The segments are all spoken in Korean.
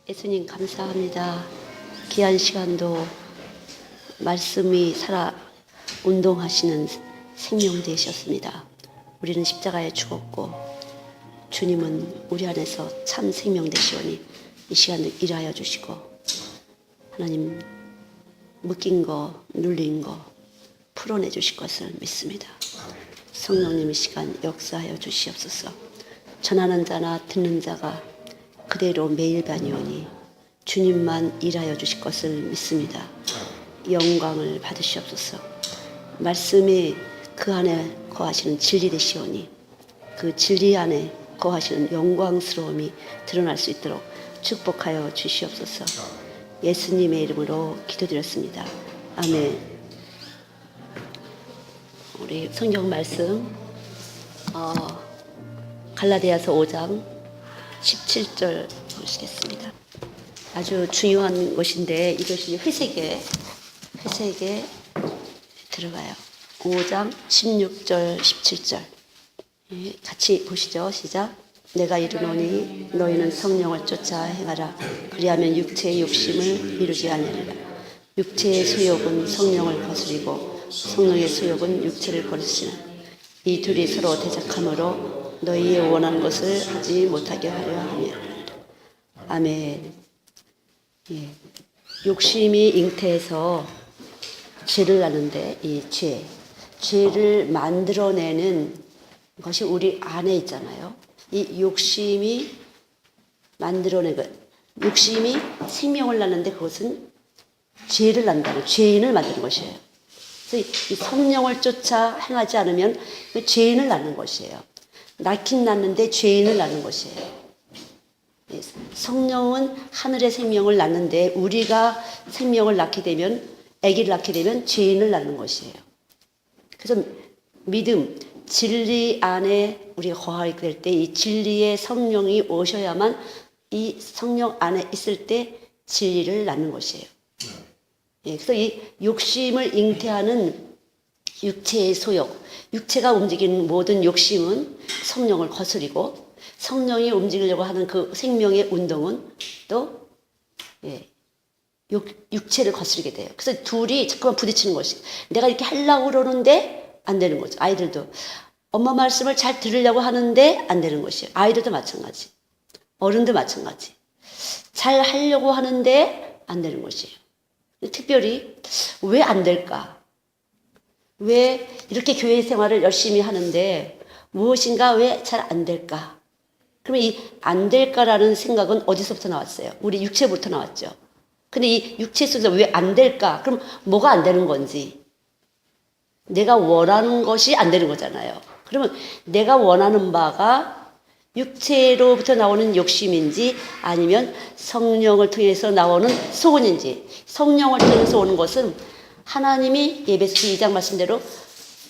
예수님 감사합니다. 귀한 시간도 말씀이 살아 운동하시는 생명 되셨습니다. 우리는 십자가에 죽었고 주님은 우리 안에서 참 생명 되시오니 이 시간도 일하여 주시고 하나님 묶인 거 눌린 거 풀어내 주실 것을 믿습니다. 성령님 이 시간 역사하여 주시옵소서. 전하는 자나 듣는 자가 그대로 매일 반이오니 주님만 일하여 주실 것을 믿습니다. 영광을 받으시옵소서. 말씀이 그 안에 거하시는 진리 되시오니 그 진리 안에 거하시는 영광스러움이 드러날 수 있도록 축복하여 주시옵소서. 예수님의 이름으로 기도드렸습니다. 아멘. 우리 성경 말씀 갈라디아서 5장 17절 보시겠습니다. 아주 중요한 것인데 이것이 회색에 들어가요. 5장 16절 17절 같이 보시죠. 시작. 내가 이르노니 너희는 성령을 쫓아 행하라. 그리하면 육체의 욕심을 이루지 아니하리라. 육체의 소욕은 성령을 거스리고 성령의 소욕은 육체를 거스리나 이 둘이 서로 대적하므로 너희의 원하는 것을 하지 못하게 하려 함이라. 아멘. 예. 욕심이 잉태해서 죄를 낳는데 이 죄를 만들어내는 것이 우리 안에 있잖아요. 이 욕심이 만들어내고 욕심이 생명을 낳는데 그것은 죄를 낳는다는 죄인을 만드는 것이에요. 그래서 이 성령을 쫓아 행하지 않으면 죄인을 낳는 것이에요. 낳긴 낳는데 죄인을 낳는 것이에요. 성령은 하늘의 생명을 낳는데 우리가 생명을 낳게 되면 아기를 낳게 되면 죄인을 낳는 것이에요. 그래서 믿음, 진리 안에 우리가 거하게 될 때 이 진리의 성령이 오셔야만 이 성령 안에 있을 때 진리를 낳는 것이에요. 그래서 이 욕심을 잉태하는 육체의 소욕, 육체가 움직이는 모든 욕심은 성령을 거스리고 성령이 움직이려고 하는 그 생명의 운동은 또 육체를 거스르게 돼요. 그래서 둘이 자꾸만 부딪히는 것이 내가 이렇게 하려고 그러는데 안 되는 거죠. 아이들도 엄마 말씀을 잘 들으려고 하는데 안 되는 것이에요. 아이들도 마찬가지. 어른도 마찬가지. 잘 하려고 하는데 안 되는 것이에요. 특별히 왜 안 될까? 왜 이렇게 교회 생활을 열심히 하는데 무엇인가 왜 잘 안 될까? 그러면 이 안 될까라는 생각은 어디서부터 나왔어요? 우리 육체부터 나왔죠. 근데 이 육체 속에서 왜 안 될까? 그럼 뭐가 안 되는 건지. 내가 원하는 것이 안 되는 거잖아요. 그러면 내가 원하는 바가 육체로부터 나오는 욕심인지 아니면 성령을 통해서 나오는 소원인지. 성령을 통해서 오는 것은 하나님이 에베소서 2장 말씀대로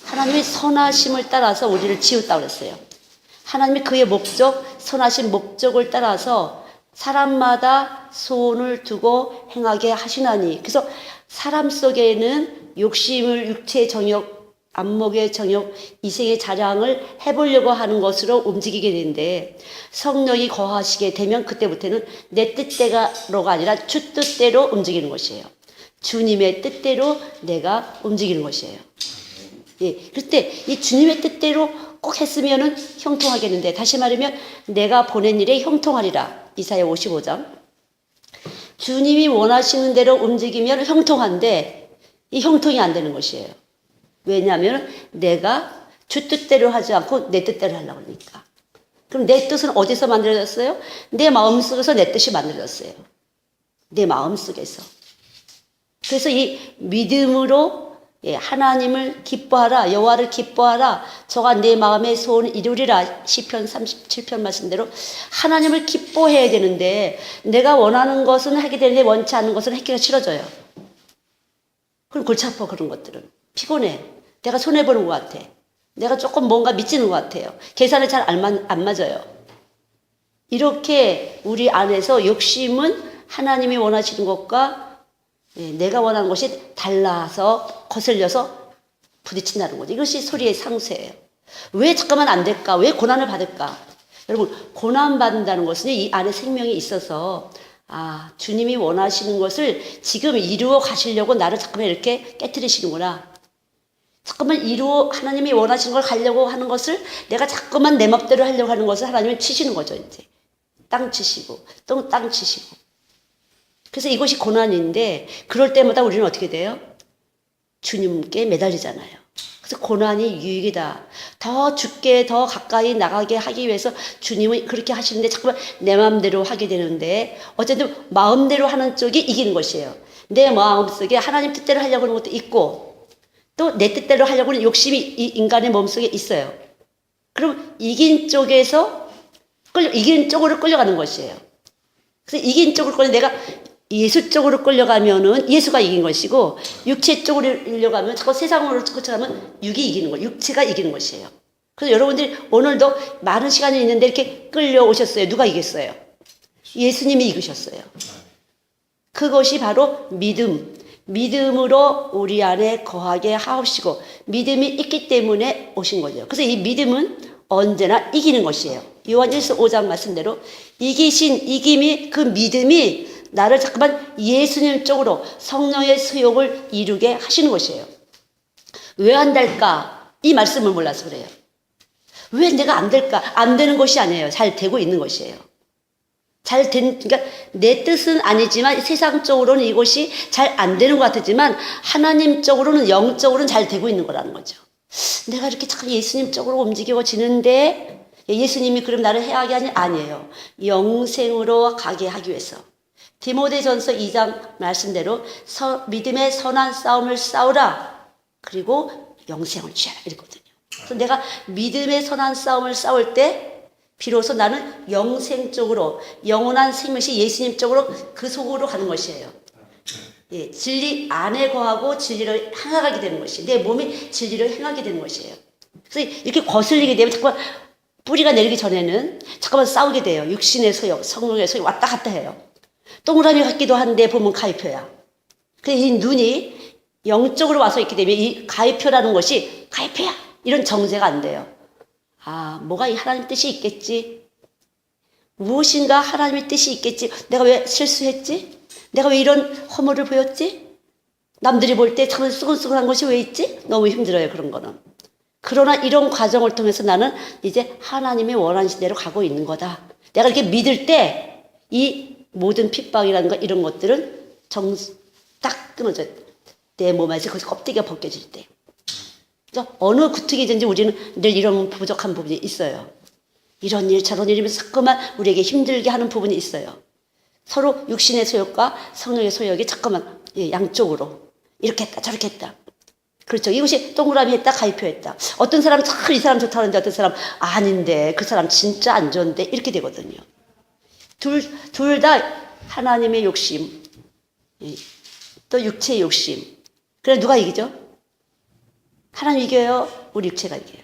하나님의 선하심을 따라서 우리를 지었다고 그랬어요. 하나님이 그의 목적, 선하신 목적을 따라서 사람마다 소원을 두고 행하게 하시나니. 그래서 사람 속에는 욕심을 육체의 정욕, 안목의 정욕, 이생의 자랑을 해보려고 하는 것으로 움직이게 되는데 성령이 거하시게 되면 그때부터는 내 뜻대로가 아니라 주 뜻대로 움직이는 것이에요. 주님의 뜻대로 내가 움직이는 것이에요. 그때 이 주님의 뜻대로 꼭 했으면은 형통하겠는데 다시 말하면 내가 보낸 일에 형통하리라. 이사야 55장. 주님이 원하시는 대로 움직이면 형통한데 이 형통이 안 되는 것이에요. 왜냐하면 내가 주 뜻대로 하지 않고 내 뜻대로 하려고 하니까. 그럼 내 뜻은 어디서 만들어졌어요? 내 마음속에서 내 뜻이 만들어졌어요. 내 마음속에서. 그래서 이 믿음으로 하나님을 기뻐하라, 여호와를 기뻐하라, 저가 내 마음의 소원을 이루리라. 시편 37편 말씀대로 하나님을 기뻐해야 되는데 내가 원하는 것은 하게 되는데 원치 않는 것은 하기가 싫어져요. 그럼 골치 아파. 그런 것들은 피곤해. 내가 손해보는 것 같아. 내가 조금 뭔가 미치는 것 같아요. 계산이 잘 안 맞아요. 이렇게 우리 안에서 욕심은 하나님이 원하시는 것과 내가 원하는 것이 달라서 거슬려서 부딪힌다는 거죠. 이것이 소리의 상쇄예요. 왜 잠깐만 안 될까? 왜 고난을 받을까? 여러분, 고난받는다는 것은 이 안에 생명이 있어서 아, 주님이 원하시는 것을 지금 이루어 가시려고 나를 잠깐만 이렇게 깨트리시는구나. 잠깐만 하나님이 원하시는 걸 가려고 하는 것을 내가 자꾸만 내 맘대로 하려고 하는 것을 하나님이 치시는 거죠, 이제. 땅 치시고, 또 땅 치시고. 그래서 이것이 고난인데, 그럴 때마다 우리는 어떻게 돼요? 주님께 매달리잖아요. 그래서 고난이 유익이다. 더 죽게, 더 가까이 나가게 하기 위해서 주님은 그렇게 하시는데, 자꾸만 내 마음대로 하게 되는데, 어쨌든 마음대로 하는 쪽이 이기는 것이에요. 내 마음속에 하나님 뜻대로 하려고 하는 것도 있고, 또 내 뜻대로 하려고 하는 욕심이 이 인간의 몸속에 있어요. 그럼 이긴 쪽으로 끌려가는 것이에요. 그래서 이긴 쪽으로 내가 예수 쪽으로 끌려가면은 예수가 이긴 것이고, 육체 쪽으로 끌려가면 자꾸 세상으로 끌려가면 육이 이기는 거예요. 육체가 이기는 것이에요. 그래서 여러분들이 오늘도 많은 시간이 있는데 이렇게 끌려오셨어요. 누가 이겼어요? 예수님이 이기셨어요. 그것이 바로 믿음으로 우리 안에 거하게 하옵시고, 믿음이 있기 때문에 오신 거죠. 그래서 이 믿음은 언제나 이기는 것이에요. 요한일서 5장 말씀대로 이김이, 그 믿음이 나를 잠깐만 예수님 쪽으로 성령의 소욕을 이루게 하시는 것이에요. 왜 안 될까? 이 말씀을 몰라서 그래요. 왜 내가 안 될까? 안 되는 것이 아니에요. 잘 되고 있는 것이에요. 그러니까 내 뜻은 아니지만 세상적으로는 이것이 잘 안 되는 것 같지만 하나님적으로는, 영적으로는 잘 되고 있는 거라는 거죠. 내가 이렇게 참 예수님 쪽으로 움직여지는데 예수님이 그럼 나를 해하게 하니 아니에요. 영생으로 가게 하기 위해서. 디모데전서 2장 말씀대로 믿음의 선한 싸움을 싸우라. 그리고 영생을 취하라. 이랬거든요. 그래서 내가 믿음의 선한 싸움을 싸울 때 비로소 나는 영생 쪽으로, 영원한 생명이 예수님 쪽으로 그 속으로 가는 것이에요. 예, 진리 안에 거하고 진리를 행하게 되는 것이, 내 몸이 진리를 행하게 되는 것이에요. 그래서 이렇게 거슬리게 되면 잠깐만 뿌리가 내리기 전에는 잠깐만 싸우게 돼요. 육신의 소욕, 성령의 소욕 왔다 갔다 해요. 동그라미 같기도 한데 보면 가위표야. 그래서 이 눈이 영적으로 와서 있기 때문에 이 가위표라는 것이 가위표야 이런 정죄가 안 돼요. 아, 뭐가 하나님 뜻이 있겠지? 무엇인가 하나님의 뜻이 있겠지? 내가 왜 실수했지? 내가 왜 이런 허물을 보였지? 남들이 볼 때 참 수근수근한 것이 왜 있지? 너무 힘들어요, 그런 거는. 그러나 이런 과정을 통해서 나는 이제 하나님의 원하신 대로 가고 있는 거다. 내가 이렇게 믿을 때 이 모든 핍박이라든가 이런 것들은 딱 끊어져요. 내 몸에서 그 껍데기가 벗겨질 때. 어느 구특이든지 우리는 늘 이런 부족한 부분이 있어요. 이런 일 저런 일이면서 자꾸만 우리에게 힘들게 하는 부분이 있어요. 서로 육신의 소욕과 성령의 소욕이 자꾸만 양쪽으로 이렇게 했다 저렇게 했다. 그렇죠. 이것이 동그라미 했다 가위표 했다. 어떤 사람은 참 이 사람 좋다는데 어떤 사람 아닌데 그 사람 진짜 안 좋은데 이렇게 되거든요. 둘 다 하나님의 욕심, 또 육체의 욕심. 그래 누가 이기죠? 하나님 이겨요? 우리 육체가 이겨요?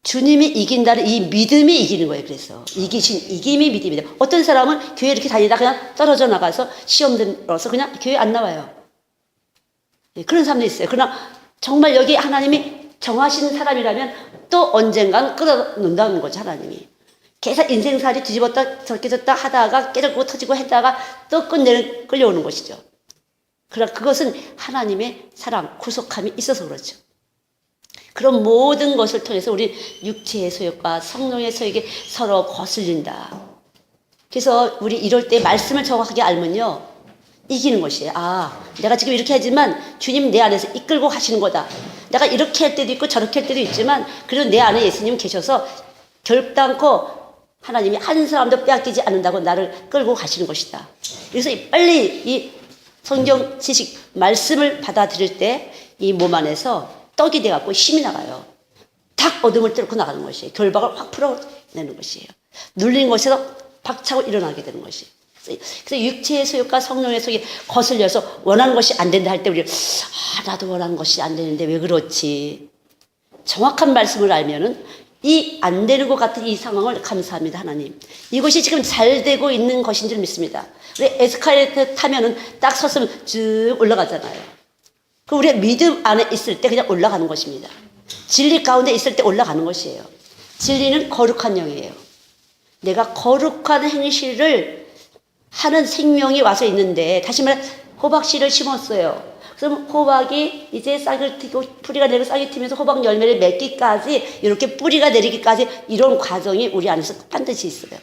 주님이 이긴다는 이 믿음이 이기는 거예요. 그래서 이김이 믿음이다. 어떤 사람은 교회 이렇게 다니다 그냥 떨어져 나가서 시험 들어서 그냥 교회 안 나와요. 그런 사람도 있어요. 그러나 정말 여기 하나님이 정하신 사람이라면 또 언젠간 끌어놓는다는 거죠. 하나님이. 계속 인생살이 뒤집었다 저렇게 졌다 하다가 깨졌고 터지고 했다가 또 끌려오는 것이죠. 그러나 그것은 하나님의 사랑, 구속함이 있어서 그렇죠. 그런 모든 것을 통해서 우리 육체의 소욕과 성령의 소욕이 서로 거슬린다. 그래서 우리 이럴 때 말씀을 정확하게 알면요. 이기는 것이에요. 아, 내가 지금 이렇게 하지만 주님 내 안에서 이끌고 가시는 거다. 내가 이렇게 할 때도 있고 저렇게 할 때도 있지만 그래도 내 안에 예수님 계셔서 결단코 하나님이 한 사람도 빼앗기지 않는다고 나를 끌고 가시는 것이다. 그래서 빨리 이 성경 지식, 말씀을 받아들일 때 이 몸 안에서 떡이 돼갖고 힘이 나가요. 탁 어둠을 뚫고 나가는 것이에요. 결박을 확 풀어내는 것이에요. 눌린 곳에서 박차고 일어나게 되는 것이에요. 그래서 육체의 소욕과 성령의 소욕이 거슬려서 원하는 것이 안 된다 할 때 우리 나도 원하는 것이 안 되는데 왜 그렇지? 정확한 말씀을 알면은 이 안 되는 것 같은 이 상황을 감사합니다, 하나님. 이것이 지금 잘 되고 있는 것인 줄 믿습니다. 우리 에스컬레이터 타면은 딱 섰으면 쭉 올라가잖아요. 그 우리가 믿음 안에 있을 때 그냥 올라가는 것입니다. 진리 가운데 있을 때 올라가는 것이에요. 진리는 거룩한 영이에요. 내가 거룩한 행실을 하는 생명이 와서 있는데, 다시 말해 호박씨를 심었어요. 그럼 호박이 이제 싹을 틔고 뿌리가 내리고 싹이 틔면서 호박 열매를 맺기까지, 이렇게 뿌리가 내리기까지 이런 과정이 우리 안에서 반드시 있어요.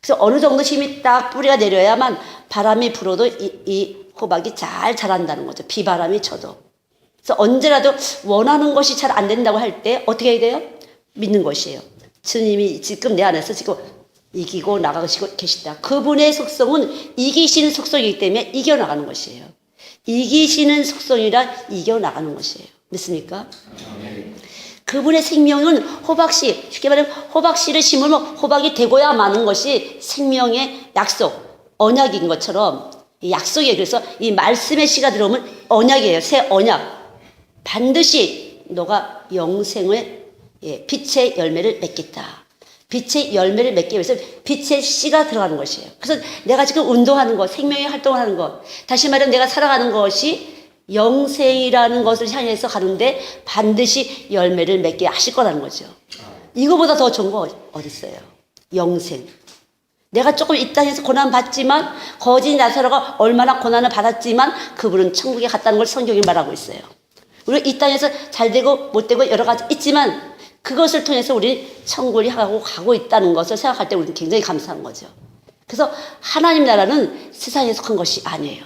그래서 어느 정도 힘이 딱 뿌리가 내려야만 바람이 불어도 이 호박이 잘 자란다는 거죠. 비바람이 쳐도. 그래서 언제라도 원하는 것이 잘 안 된다고 할 때 어떻게 해야 돼요? 믿는 것이에요. 주님이 지금 내 안에서 지금 이기고 나가시고 계시다. 그분의 속성은 이기시는 속성이기 때문에 이겨나가는 것이에요. 이기시는 속성이라 이겨나가는 것이에요. 믿습니까? 그분의 생명은 호박씨, 쉽게 말하면 호박씨를 심으면 호박이 되고야 마는 것이 생명의 약속, 언약인 것처럼 이 약속이에요. 그래서 이 말씀의 씨가 들어오면 언약이에요. 새 언약. 반드시 너가 영생의 빛의 열매를 맺겠다. 빛의 열매를 맺기 위해서 빛의 씨가 들어가는 것이에요. 그래서 내가 지금 운동하는 것, 생명의 활동을 하는 것, 다시 말하면 내가 살아가는 것이 영생이라는 것을 향해서 가는데 반드시 열매를 맺게 하실 거라는 거죠. 이거보다 더 좋은 거 어디 있어요? 영생. 내가 조금 이 땅에서 고난 받지만, 거짓 나사로가 얼마나 고난을 받았지만 그분은 천국에 갔다는 걸 성경이 말하고 있어요. 우리 이 땅에서 잘 되고 못 되고 여러 가지 있지만 그것을 통해서 우리 천국을 향하고 가고 있다는 것을 생각할 때 우리는 굉장히 감사한 거죠. 그래서 하나님 나라는 세상에 속한 것이 아니에요.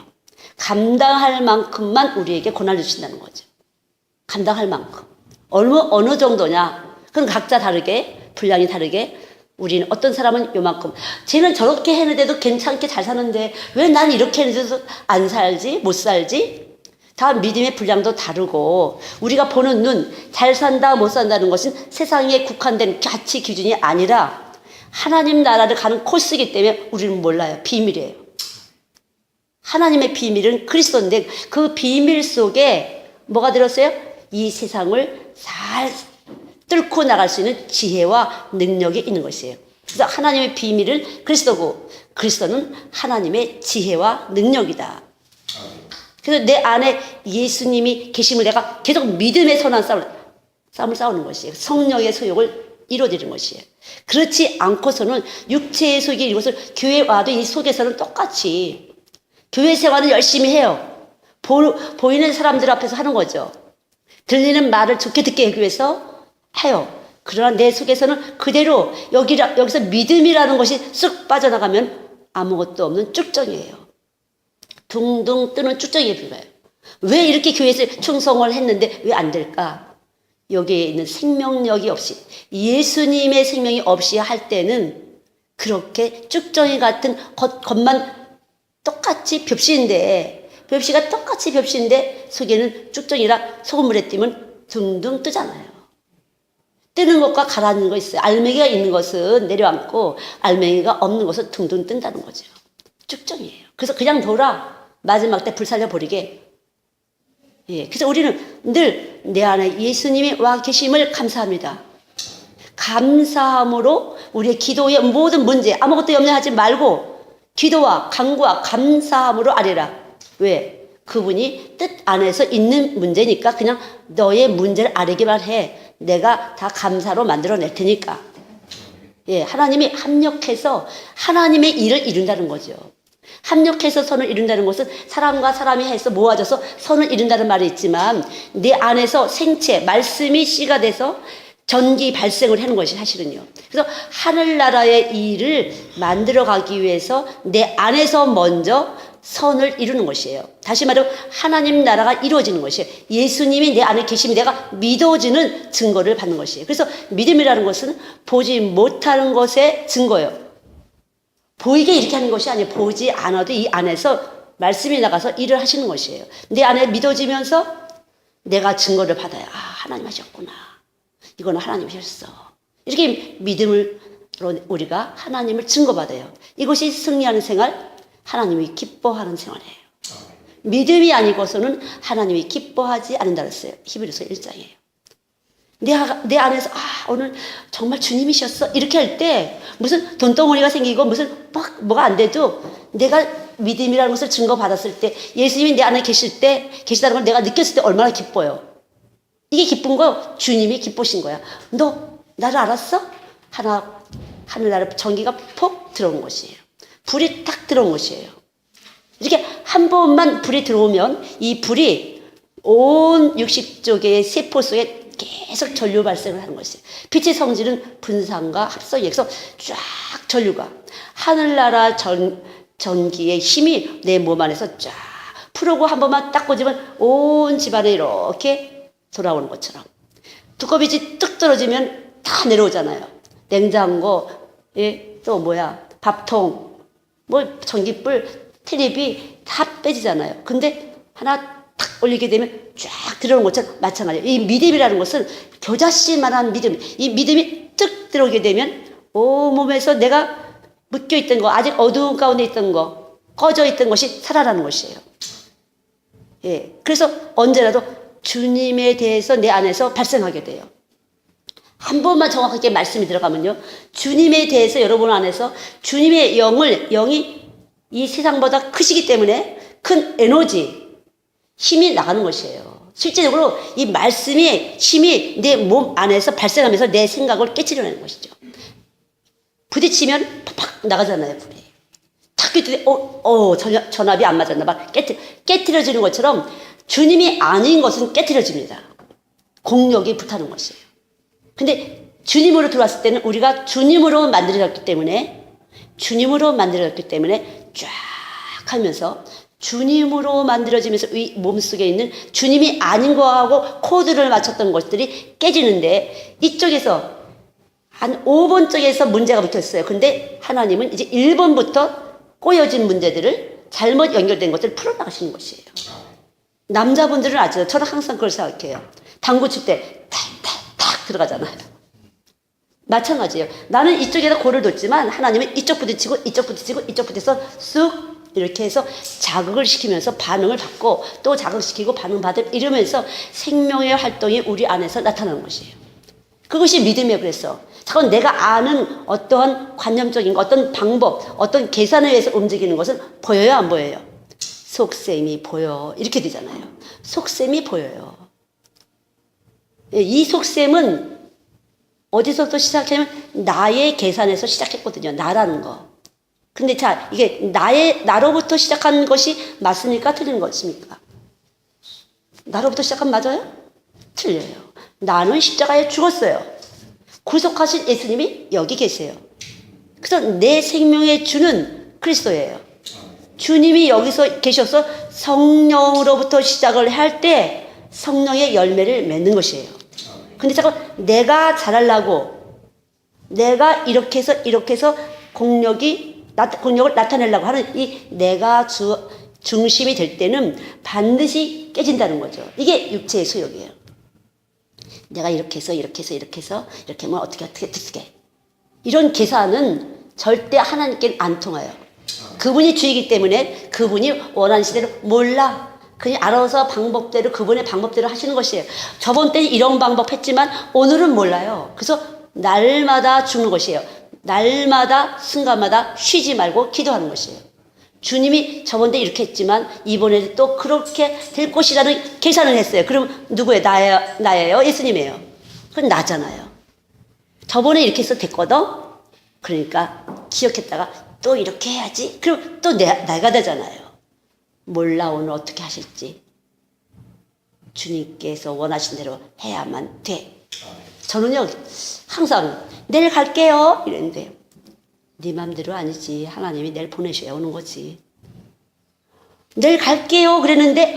감당할 만큼만 우리에게 고난을 주신다는 거죠. 감당할 만큼. 어느 정도냐? 그건 각자 다르게, 분량이 다르게. 우리는 어떤 사람은 요만큼. 쟤는 저렇게 했는데도 괜찮게 잘 사는데 왜 난 이렇게 했는데도 안 살지? 못 살지? 다 믿음의 분량도 다르고, 우리가 보는 눈, 잘 산다 못 산다는 것은 세상에 국한된 가치 기준이 아니라 하나님 나라를 가는 코스이기 때문에 우리는 몰라요. 비밀이에요. 하나님의 비밀은 그리스도인데 그 비밀 속에 뭐가 들었어요? 이 세상을 잘 뚫고 나갈 수 있는 지혜와 능력이 있는 것이에요. 그래서 하나님의 비밀은 그리스도고 그리스도는 하나님의 지혜와 능력이다. 그래서 내 안에 예수님이 계심을 내가 계속 믿음의 선한 싸움을 싸우는 것이에요. 성령의 소욕을 이루어지는 것이에요. 그렇지 않고서는 육체의 속에 이것을 교회 와도 이 속에서는 똑같이 교회 생활은 열심히 해요. 보이는 사람들 앞에서 하는 거죠. 들리는 말을 좋게 듣게 하기 위해서 해요. 그러나 내 속에서는 그대로 여기서 믿음이라는 것이 쑥 빠져나가면 아무것도 없는 쭉정이에요. 둥둥 뜨는 쭉정이에 불과해요. 왜 이렇게 교회에서 충성을 했는데 왜 안 될까? 여기에 있는 생명력이 없이, 예수님의 생명이 없이 할 때는 그렇게 쭉정이 같은 겉만 똑같이 벽시가 똑같이 벽시인데 속에는 쭉정이라 소금물에 띄면 둥둥 뜨잖아요. 뜨는 것과 가라앉는 거 있어요. 알맹이가 있는 것은 내려앉고 알맹이가 없는 것은 둥둥 뜬다는 거죠. 쭉정이에요. 그래서 그냥 돌아 마지막 때 불살려버리게. 그래서 우리는 늘 내 안에 예수님이 와 계심을 감사합니다. 감사함으로 우리의 기도의 모든 문제 아무것도 염려하지 말고 기도와 간구와 감사함으로 아뢰라. 왜? 그분이 뜻 안에서 있는 문제니까 그냥 너의 문제를 아뢰기만 해. 내가 다 감사로 만들어낼 테니까. 하나님이 합력해서 하나님의 일을 이룬다는 거죠. 합력해서 선을 이룬다는 것은 사람과 사람이 해서 모아져서 선을 이룬다는 말이 있지만 내 안에서 생체, 말씀이 씨가 돼서 전기 발생을 하는 것이 사실은요. 그래서 하늘나라의 일을 만들어가기 위해서 내 안에서 먼저 선을 이루는 것이에요. 다시 말하면 하나님 나라가 이루어지는 것이에요. 예수님이 내 안에 계시면 내가 믿어지는 증거를 받는 것이에요. 그래서 믿음이라는 것은 보지 못하는 것의 증거예요. 보이게 이렇게 하는 것이 아니에요. 보지 않아도 이 안에서 말씀이 나가서 일을 하시는 것이에요. 내 안에 믿어지면서 내가 증거를 받아야 하나님 하셨구나. 이거는 하나님이 하셨어. 이렇게 믿음으로 우리가 하나님을 증거받아요. 이것이 승리하는 생활, 하나님이 기뻐하는 생활이에요. 믿음이 아니고서는 하나님이 기뻐하지 않는다 그랬어요. 히브리서 1장이에요. 내 안에서 오늘 정말 주님이셨어 이렇게 할 때 무슨 돈덩어리가 생기고 무슨 뭐가 안 돼도 내가 믿음이라는 것을 증거받았을 때 예수님이 내 안에 계시다는 걸 내가 느꼈을 때 얼마나 기뻐요. 이게 기쁜 거 주님이 기쁘신 거야. 너 나를 알았어? 하늘나라 전기가 폭 들어온 것이에요. 불이 탁 들어온 것이에요. 이렇게 한 번만 불이 들어오면 이 불이 온 60조개의 세포 속에 계속 전류 발생을 하는 것이에요. 빛의 성질은 분산과 합성에서 쫙 전류가 하늘나라 전기의 힘이 내 몸 안에서 쫙 풀고 한 번만 딱 꽂으면 온 집안에 이렇게 돌아오는 것처럼 두꺼비지 뚝 떨어지면 다 내려오잖아요. 냉장고, 또 뭐야, 밥통, 뭐 전기불, 텔레비 다 빼지잖아요. 근데 하나 탁 올리게 되면 쫙 들어오는 것처럼 마찬가지예요. 이 믿음이라는 것은 겨자씨만한 믿음, 이 믿음이 뚝 들어오게 되면 온몸에서 내가 묶여있던 거, 아직 어두운 가운데 있던 거, 꺼져 있던 것이 살아나는 것이에요. 예, 그래서 언제라도 주님에 대해서 내 안에서 발생하게 돼요. 한 번만 정확하게 말씀이 들어가면요. 주님에 대해서 여러분 안에서 주님의 영이 이 세상보다 크시기 때문에 큰 에너지, 힘이 나가는 것이에요. 실제적으로 이 말씀의 힘이 내 몸 안에서 발생하면서 내 생각을 깨트려내는 것이죠. 부딪히면 팍팍 나가잖아요, 불이. 탁 깨뜨리, 전압이 안 맞았나 봐. 깨트려지는 것처럼 주님이 아닌 것은 깨트려집니다. 공력이 불타는 것이에요. 근데 주님으로 들어왔을 때는 우리가 주님으로 만들어졌기 때문에 쫙 하면서 주님으로 만들어지면서 이 몸속에 있는 주님이 아닌 거하고 코드를 맞췄던 것들이 깨지는데 이쪽에서 한 5번 쪽에서 문제가 붙었어요. 근데 하나님은 이제 1번부터 꼬여진 문제들을 잘못 연결된 것들을 풀어나가시는 것이에요. 남자분들은 아죠. 저는 항상 그걸 생각해요. 당구 칠 때 탁탁탁 들어가잖아요. 마찬가지예요. 나는 이쪽에다 골을 뒀지만 하나님은 이쪽 부딪히고 이쪽 부딪히고 이쪽 부딪혀서 쑥 이렇게 해서 자극을 시키면서 반응을 받고 또 자극시키고 반응 받을 이러면서 생명의 활동이 우리 안에서 나타나는 것이에요. 그것이 믿음이에요. 그래서 잠깐 내가 아는 어떠한 관념적인 어떤 방법, 어떤 계산에 의해서 움직이는 것은 보여요, 안 보여요? 속셈이 보여. 이렇게 되잖아요. 속셈이 보여요. 이 속셈은 어디서부터 시작하면 나의 계산에서 시작했거든요. 나라는 거. 근데 자, 이게 나로부터 시작한 것이 맞습니까? 틀린 것입니까? 나로부터 시작하면 맞아요? 틀려요. 나는 십자가에 죽었어요. 구속하신 예수님이 여기 계세요. 그래서 내 생명의 주는 그리스도예요. 주님이 여기서 계셔서 성령으로부터 시작을 할 때 성령의 열매를 맺는 것이에요. 근데 자꾸 내가 잘하려고 내가 이렇게 해서 공력을 나타내려고 하는 이 내가 중심이 될 때는 반드시 깨진다는 거죠. 이게 육체의 소욕이에요. 내가 이렇게 해서 이렇게 하면 어떻게 이런 계산은 절대 하나님께는 안 통해요. 그분이 주이기 때문에 그분이 원하는 시대로 몰라. 그냥 알아서 방법대로 그분의 방법대로 하시는 것이에요. 저번 때는 이런 방법 했지만 오늘은 몰라요. 그래서 날마다 죽는 것이에요. 날마다 순간마다 쉬지 말고 기도하는 것이에요. 주님이 저번 때 이렇게 했지만 이번에도 또 그렇게 될 것이라는 계산을 했어요. 그럼 누구예요? 나예요? 예수님이에요. 그건 나잖아요. 저번에 이렇게 해서 됐거든? 그러니까 기억했다가 또 이렇게 해야지. 그럼 또 내가 되잖아요. 몰라 오늘 어떻게 하실지. 주님께서 원하신 대로 해야만 돼. 저는요 항상 내일 갈게요 이랬는데 네 맘대로 아니지. 하나님이 내일 보내셔야 오는 거지. 내일 갈게요 그랬는데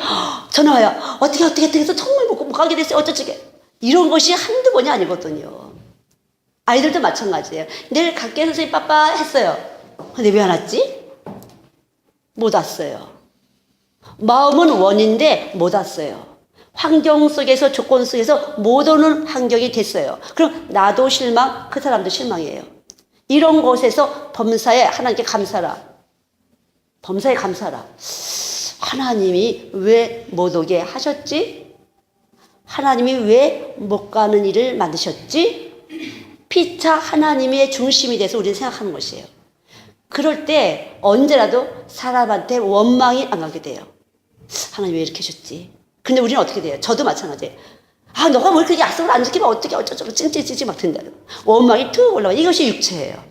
전화 와요. 어떻게 해서 정말 못 가게 됐어요. 어쩌게. 이런 것이 한두 번이 아니거든요. 아이들도 마찬가지예요. 내일 갈게요 선생님 빠빠 했어요. 근데 왜 안 왔지? 못 왔어요. 마음은 원인데 못 왔어요. 환경 속에서 조건 속에서 못 오는 환경이 됐어요. 그럼 나도 실망, 그 사람도 실망이에요. 이런 곳에서 범사에 하나님께 감사라. 범사에 감사라. 하나님이 왜 못 오게 하셨지? 하나님이 왜 못 가는 일을 만드셨지? 피차 하나님의 중심이 돼서 우리는 생각하는 것이에요. 그럴 때 언제라도 사람한테 원망이 안 가게 돼요. 하나님 왜 이렇게 하셨지? 근데 우리는 어떻게 돼요? 저도 마찬가지예요. 너가 왜 그렇게 약속을 안 지키면 어떻게 어쩌고 찡찡찡찡 막 든다. 원망이 툭 올라와. 이것이 육체예요.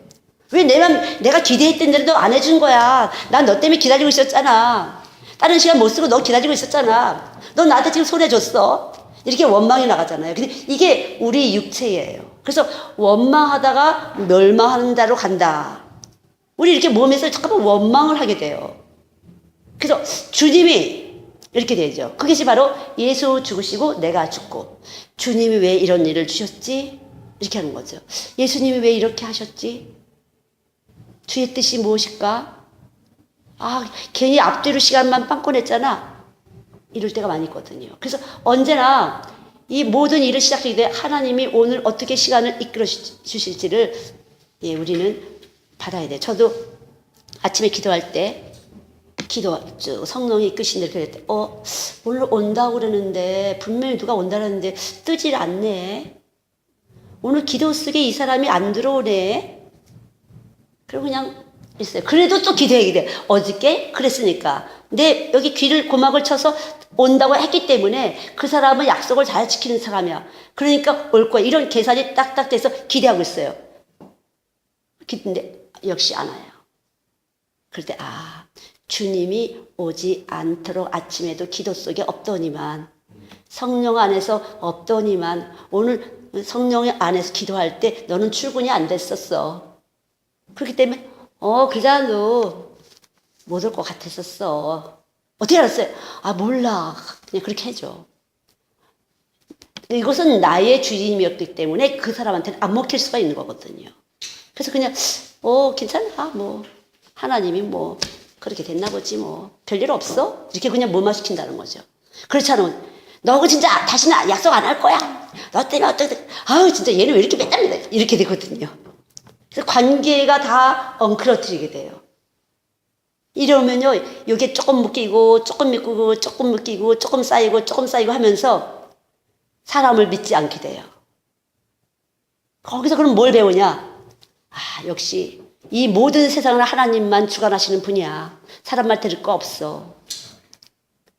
왜 내가 기대했던 대로 너 안 해준 거야. 난 너 때문에 기다리고 있었잖아. 다른 시간 못 쓰고 너 기다리고 있었잖아. 너 나한테 지금 손해줬어. 이렇게 원망이 나가잖아요. 근데 이게 우리 육체예요. 그래서 원망하다가 멸망하는 대로 간다. 우리 이렇게 몸에서 잠깐만 원망을 하게 돼요. 그래서 주님이 이렇게 되죠. 그것이 바로 예수 죽으시고 내가 죽고 주님이 왜 이런 일을 주셨지? 이렇게 하는 거죠. 예수님이 왜 이렇게 하셨지? 주의 뜻이 무엇일까? 괜히 앞뒤로 시간만 빵꾸 냈잖아. 이럴 때가 많이 있거든요. 그래서 언제나 이 모든 일을 시작하게 돼 하나님이 오늘 어떻게 시간을 이끌어 주실지를 우리는 받아야 돼. 저도 아침에 기도할 때 성령이 이끄신 대로 그럴 때 오늘 온다고 그러는데 분명히 누가 온다는데 뜨질 않네. 오늘 기도 속에 이 사람이 안 들어오네. 그리고 그냥 있어요. 그래도 또 기도해야 돼. 어저께 그랬으니까. 내 여기 귀를 고막을 쳐서 온다고 했기 때문에 그 사람은 약속을 잘 지키는 사람이야. 그러니까 올 거야. 이런 계산이 딱딱 돼서 기대하고 있어요. 근데 역시 안 와요. 그럴 때 주님이 오지 않도록 아침에도 기도 속에 없더니만 성령 안에서 없더니만 오늘 성령 안에서 기도할 때 너는 출근이 안 됐었어. 그렇기 때문에 그자 너 못 올 것 같았었어. 어떻게 알았어요? 몰라. 그냥 그렇게 해줘. 이것은 나의 주님이었기 때문에 그 사람한테는 안 먹힐 수가 있는 거거든요. 그래서 그냥 괜찮아. 하나님이 그렇게 됐나 보지 별일 없어? 이렇게 그냥 무마시킨다는 거죠. 그렇지 않으면 너 진짜 다시는 약속 안 할 거야. 너 때문에 어떻게 진짜 얘는 왜 이렇게 맨날 믿어? 이렇게 되거든요. 그래서 관계가 다 엉클어뜨리게 돼요. 이러면요, 이게 조금 묶이고, 조금 묶이고, 조금 묶이고, 조금 쌓이고, 조금 쌓이고 하면서 사람을 믿지 않게 돼요. 거기서 그럼 뭘 배우냐? 역시 이 모든 세상을 하나님만 주관하시는 분이야. 사람 말 들을 거 없어.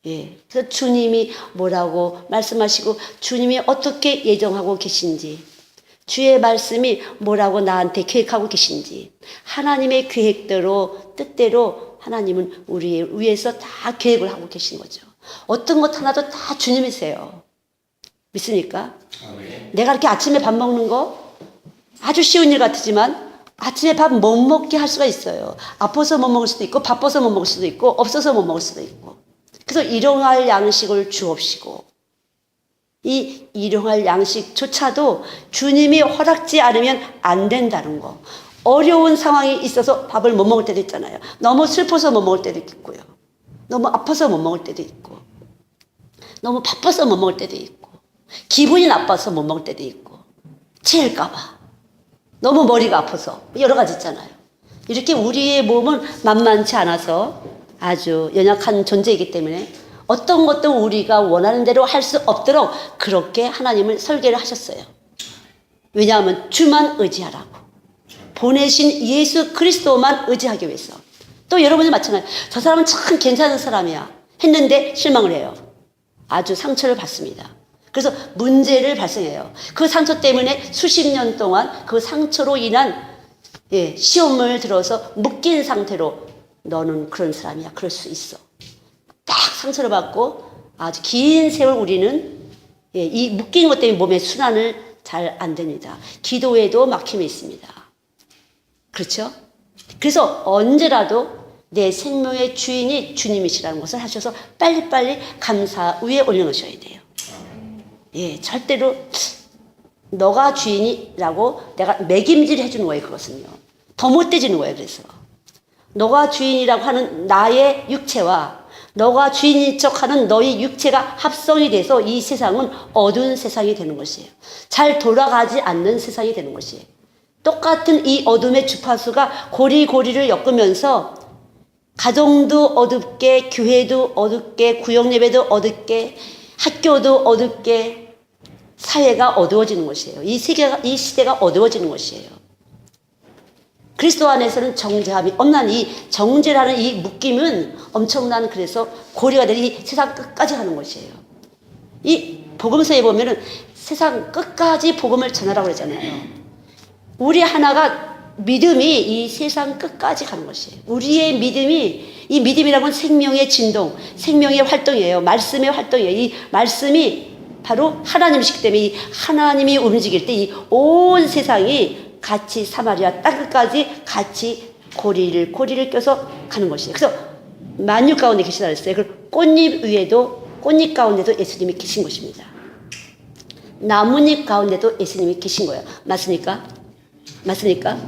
그래서 주님이 뭐라고 말씀하시고, 주님이 어떻게 예정하고 계신지, 주의 말씀이 뭐라고 나한테 계획하고 계신지, 하나님의 계획대로, 뜻대로 하나님은 우리 위해서 다 계획을 하고 계신 거죠. 어떤 것 하나도 다 주님이세요. 믿습니까? 내가 이렇게 아침에 밥 먹는 거 아주 쉬운 일 같지만 아침에 밥 못 먹게 할 수가 있어요. 아파서 못 먹을 수도 있고 바빠서 못 먹을 수도 있고 없어서 못 먹을 수도 있고. 그래서 일용할 양식을 주옵시고 이 일용할 양식조차도 주님이 허락지 않으면 안 된다는 거. 어려운 상황이 있어서 밥을 못 먹을 때도 있잖아요. 너무 슬퍼서 못 먹을 때도 있고요. 너무 아파서 못 먹을 때도 있고 너무 바빠서 못 먹을 때도 있고 기분이 나빠서 못 먹을 때도 있고 체할까 봐 너무 머리가 아파서 여러 가지 있잖아요. 이렇게 우리의 몸은 만만치 않아서 아주 연약한 존재이기 때문에 어떤 것도 우리가 원하는 대로 할 수 없도록 그렇게 하나님을 설계를 하셨어요. 왜냐하면 주만 의지하라고. 보내신 예수 그리스도만 의지하기 위해서. 또 여러분이 마찬가지예요. 저 사람은 참 괜찮은 사람이야 했는데 실망을 해요. 아주 상처를 받습니다. 그래서 문제를 발생해요. 그 상처 때문에 수십 년 동안 그 상처로 인한 시험을 들어서 묶인 상태로 너는 그런 사람이야. 그럴 수 있어. 딱 상처를 받고 아주 긴 세월 우리는 이 묶인 것 때문에 몸의 순환을 잘 안 됩니다. 기도에도 막힘이 있습니다. 그렇죠? 그래서 언제라도 내 생명의 주인이 주님이시라는 것을 하셔서 빨리빨리 감사 위에 올려놓으셔야 돼요. 절대로 너가 주인이라고 내가 매김질 해주는 거예요. 그것은요. 더 못돼지는 거예요. 그래서 너가 주인이라고 하는 나의 육체와 너가 주인인 척하는 너의 육체가 합성이 돼서 이 세상은 어두운 세상이 되는 것이에요. 잘 돌아가지 않는 세상이 되는 것이에요. 똑같은 이 어둠의 주파수가 고리고리를 엮으면서 가정도 어둡게, 교회도 어둡게, 구역예배도 어둡게, 학교도 어둡게, 사회가 어두워지는 것이에요. 이 시대가 어두워지는 것이에요. 그리스도 안에서는 정죄함이 없는 이 정죄라는 이 묶임은 엄청난 그래서 고리가 되는 이 세상 끝까지 하는 것이에요. 이 복음서에 보면은 세상 끝까지 복음을 전하라고 그러잖아요. 우리 하나가 믿음이 이 세상 끝까지 가는 것이에요. 우리의 믿음이, 이 믿음이라는 건 생명의 진동, 생명의 활동이에요. 말씀의 활동이에요. 이 말씀이 바로 하나님이시기 때문에 이 하나님이 움직일 때 이 온 세상이 같이 사마리아 땅끝까지 같이 고리를 껴서 가는 것이에요. 그래서 만유 가운데 계시다 그랬어요. 그 꽃잎 가운데도 예수님이 계신 것입니다. 나뭇잎 가운데도 예수님이 계신 거예요. 맞습니까? 맞습니까?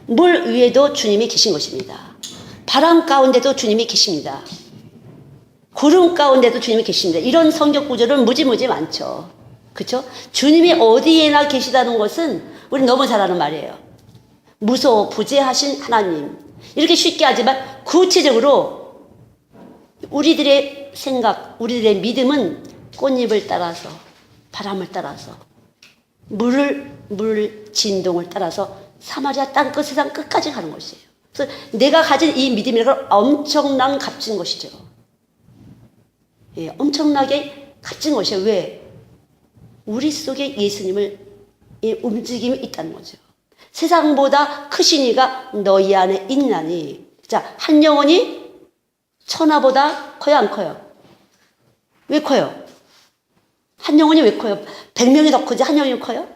물 위에도 주님이 계신 것입니다. 바람 가운데도 주님이 계십니다. 구름 가운데도 주님이 계십니다. 이런 성경 구절은 무지무지 많죠. 그렇죠? 주님이 어디에나 계시다는 것은 우리 너무 잘 아는 말이에요. 무서워 부재하신 하나님. 이렇게 쉽게 하지만 구체적으로 우리들의 생각, 우리들의 믿음은 꽃잎을 따라서, 바람을 따라서, 물 진동을 따라서 사마리아 땅끝 세상 끝까지 가는 것이에요. 그래서 내가 가진 이 믿음이라는 건 엄청난 값진 것이죠. 예, 엄청나게 값진 것이에요. 왜? 우리 속에 예수님을 움직임이 있다는 거죠. 세상보다 크신 이가 너희 안에 있나니. 자, 한 영혼이 천하보다 커요, 안 커요? 왜 커요? 한 영혼이 왜 커요? 100명이 더 크지 한 영혼이 커요?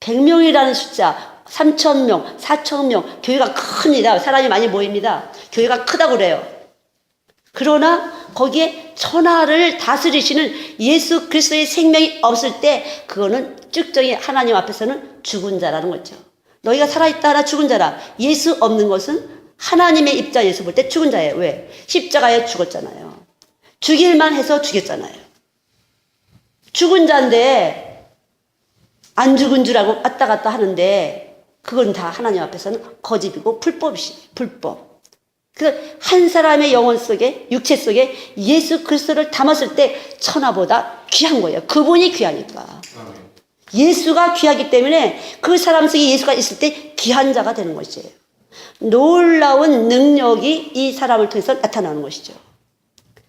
100명이라는 숫자, 3,000명, 4,000명, 교회가 큽니다. 사람이 많이 모입니다. 교회가 크다고 그래요. 그러나 거기에 천하를 다스리시는 예수 그리스도의 생명이 없을 때 그거는 쭉정이 하나님 앞에서는 죽은 자라는 거죠. 너희가 살아있다 하나 죽은 자라. 예수 없는 것은 하나님의 입장에서 볼 때 죽은 자예요. 왜? 십자가에 죽었잖아요. 죽일만 해서 죽였잖아요. 죽은 자인데 안 죽은 줄 알고 왔다 갔다 하는데 그건 다 하나님 앞에서는 거짓이고 불법이시죠. 불법. 그 한 사람의 영혼 속에, 육체 속에 예수 그리스도를 담았을 때 천하보다 귀한 거예요. 그분이 귀하니까. 예수가 귀하기 때문에 그 사람 속에 예수가 있을 때 귀한 자가 되는 것이에요. 놀라운 능력이 이 사람을 통해서 나타나는 것이죠.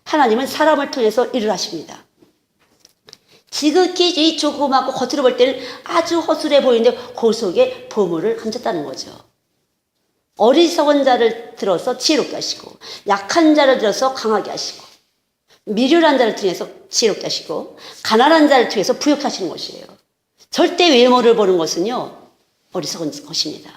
하나님은 사람을 통해서 일을 하십니다. 지극히 이 조그맣고 겉으로 볼 때는 아주 허술해 보이는데 그 속에 보물을 감췄다는 거죠. 어리석은 자를 들어서 지혜롭게 하시고 약한 자를 들어서 강하게 하시고 미련한 자를 통해서 지혜롭게 하시고 가난한 자를 통해서 부욕케 하시는 것이에요. 절대 외모를 보는 것은요 어리석은 것입니다.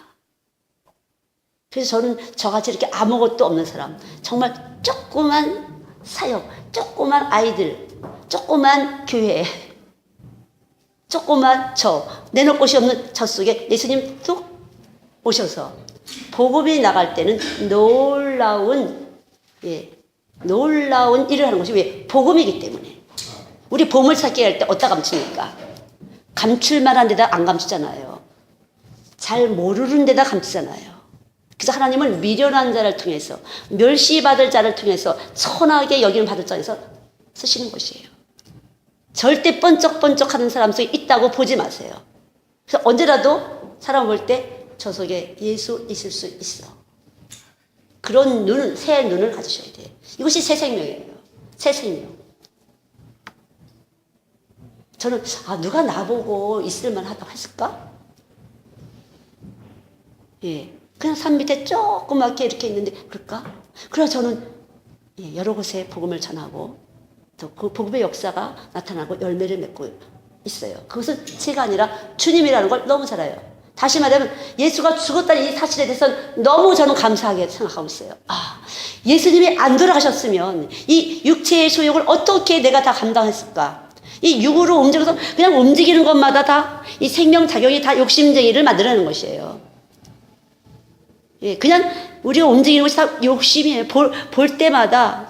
그래서 저는 저같이 이렇게 아무것도 없는 사람, 정말 조그만 사역, 조그만 아이들, 조그만 교회, 조그만 내놓을 곳이 없는 저 속에 예수님 뚝 오셔서 복음이 나갈 때는 놀라운 일을 하는 것이 왜? 복음이기 때문에. 우리 보물 찾기 할 때 어디다 감춥니까? 감출 만한 데다 안 감추잖아요. 잘 모르는 데다 감추잖아요. 그래서 하나님은 미련한 자를 통해서, 멸시받을 자를 통해서, 선하게 여기는 받을 자에서 쓰시는 것이에요. 절대 번쩍번쩍 하는 사람 속에 있다고 보지 마세요. 그래서 언제라도 사람 볼 때 저 속에 예수 있을 수 있어. 그런 눈은, 새 눈을 가지셔야 돼요. 이것이 새 생명이에요. 새 생명. 저는, 누가 나보고 있을만 하다고 했을까? 예. 그냥 산 밑에 조그맣게 이렇게 있는데, 그럴까? 그래서 저는, 여러 곳에 복음을 전하고, 또 그 복음의 역사가 나타나고 열매를 맺고 있어요. 그것은 제가 아니라 주님이라는 걸 너무 잘 알아요. 다시 말하면 예수가 죽었다는 이 사실에 대해서는 너무 저는 감사하게 생각하고 있어요. 예수님이 안 돌아가셨으면 이 육체의 소욕을 어떻게 내가 다 감당했을까? 이 육으로 움직여서 그냥 움직이는 것마다 다 이 생명작용이 다 욕심쟁이를 만들어내는 것이에요. 예, 그냥 우리가 움직이는 것이 다 욕심이에요. 볼 때마다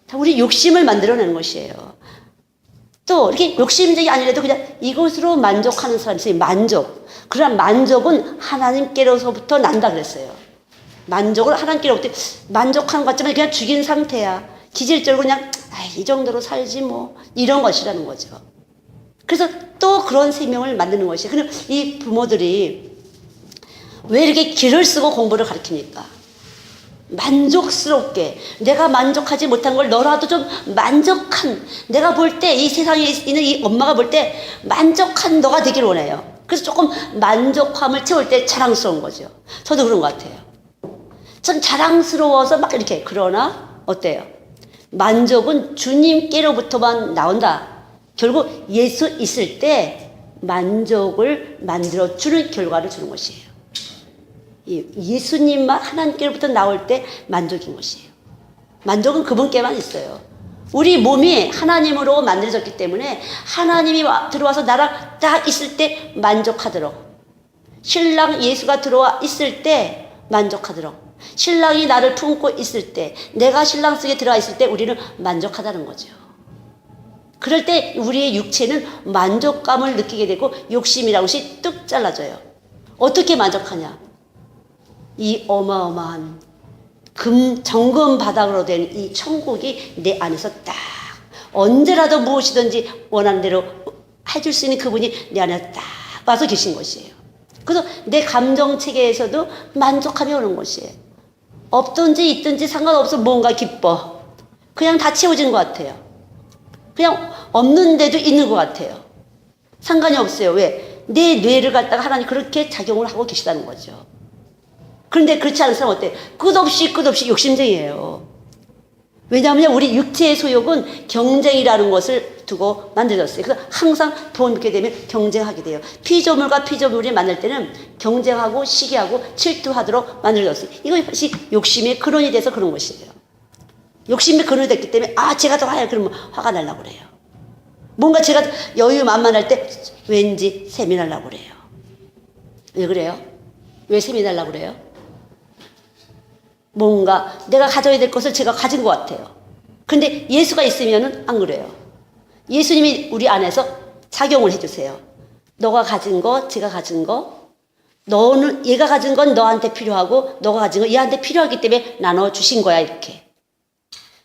다 우리 욕심을 만들어내는 것이에요. 또 이렇게 욕심쟁이 아니라도 그냥 이것으로 만족하는 사람이 있어요. 만족. 그러나 만족은 하나님께로서부터 난다 그랬어요. 만족은 하나님께로부터 만족한 것 같지만 그냥 죽인 상태야. 기질적으로 그냥 이 정도로 살지 뭐 이런 것이라는 거죠. 그래서 또 그런 생명을 만드는 것이에요. 그럼 이 부모들이 왜 이렇게 길을 쓰고 공부를 가르칩니까? 만족스럽게 내가 만족하지 못한 걸 너라도 좀 만족한, 내가 볼 때 이 세상에 있는 이 엄마가 볼 때 만족한 너가 되길 원해요. 그래서 조금 만족함을 채울 때 자랑스러운 거죠. 저도 그런 것 같아요. 전 자랑스러워서 막 이렇게. 그러나 어때요? 만족은 주님께로부터만 나온다. 결국 예수 있을 때 만족을 만들어주는 결과를 주는 것이에요. 예수님만 하나님께로부터 나올 때 만족인 것이에요. 만족은 그분께만 있어요. 우리 몸이 하나님으로 만들어졌기 때문에 하나님이 들어와서 나랑 딱 있을 때 만족하도록, 신랑 예수가 들어와 있을 때 만족하도록, 신랑이 나를 품고 있을 때, 내가 신랑 속에 들어가 있을 때 우리는 만족하다는 거죠. 그럴 때 우리의 육체는 만족감을 느끼게 되고 욕심이라는 것이 뚝 잘라져요. 어떻게 만족하냐? 이 어마어마한 정금 바닥으로 된 이 천국이 내 안에서 딱 언제라도 무엇이든지 원하는 대로 해줄 수 있는 그분이 내 안에 딱 와서 계신 것이에요. 그래서 내 감정 체계에서도 만족함이 오는 것이에요. 없든지 있든지 상관없어. 뭔가 기뻐. 그냥 다 채워지는 것 같아요. 그냥 없는데도 있는 것 같아요. 상관이 없어요. 왜? 내 뇌를 갖다가 하나님 그렇게 작용을 하고 계시다는 거죠. 그런데 그렇지 않은 사람은 어때요? 끝없이 욕심쟁이에요. 왜냐하면 우리 육체의 소욕은 경쟁이라는 것을 두고 만들어졌어요. 그래서 항상 돈 받게 되면 경쟁하게 돼요. 피조물과 피조물이 만날 때는 경쟁하고 시기하고 질투하도록 만들어졌어요. 이것이 욕심의 근원이 돼서 그런 것이에요. 욕심의 근원이 됐기 때문에 제가 더 화해요. 그러면 화가 나려고 그래요. 뭔가 제가 여유 만만할 때 왠지 셈이 나려고 그래요. 왜 그래요? 왜 셈이 나려고 그래요? 뭔가 내가 가져야 될 것을 제가 가진 것 같아요. 근데 예수가 있으면은 안 그래요. 예수님이 우리 안에서 작용을 해주세요. 너가 가진 거, 제가 가진 거, 얘가 가진 건 너한테 필요하고 너가 가진 건 얘한테 필요하기 때문에 나눠주신 거야. 이렇게.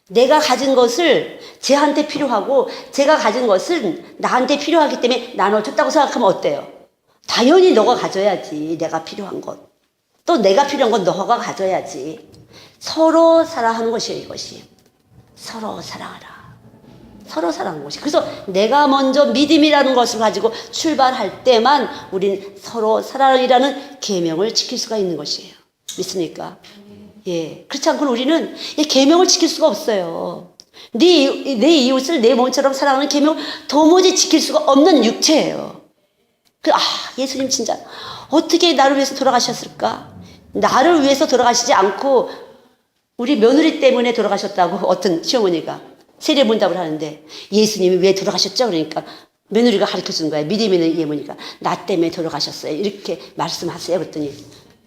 내가 가진 것을 쟤한테 필요하고 제가 가진 것은 나한테 필요하기 때문에 나눠줬다고 생각하면 어때요? 당연히 너가 가져야지. 내가 필요한 것. 또 내가 필요한 건 너가 가져야지. 서로 사랑하는 것이에요. 이것이. 서로 사랑하라. 서로 사랑하는 것이. 그래서 내가 먼저 믿음이라는 것을 가지고 출발할 때만 우린 서로 사랑이라는 계명을 지킬 수가 있는 것이에요. 믿습니까? 예. 그렇지 않고는 우리는 이 계명을 지킬 수가 없어요. 내 이웃을 내 몸처럼 사랑하는 계명 도무지 지킬 수가 없는 육체예요. 예수님 진짜 어떻게 나를 위해서 돌아가셨을까? 나를 위해서 돌아가시지 않고 우리 며느리 때문에 돌아가셨다고 어떤 시어머니가 세례문답을 하는데 예수님이 왜 돌아가셨죠? 그러니까 며느리가 가르쳐주는 거예요. 믿음 있는 예모니까 나 때문에 돌아가셨어요. 이렇게 말씀하세요. 그랬더니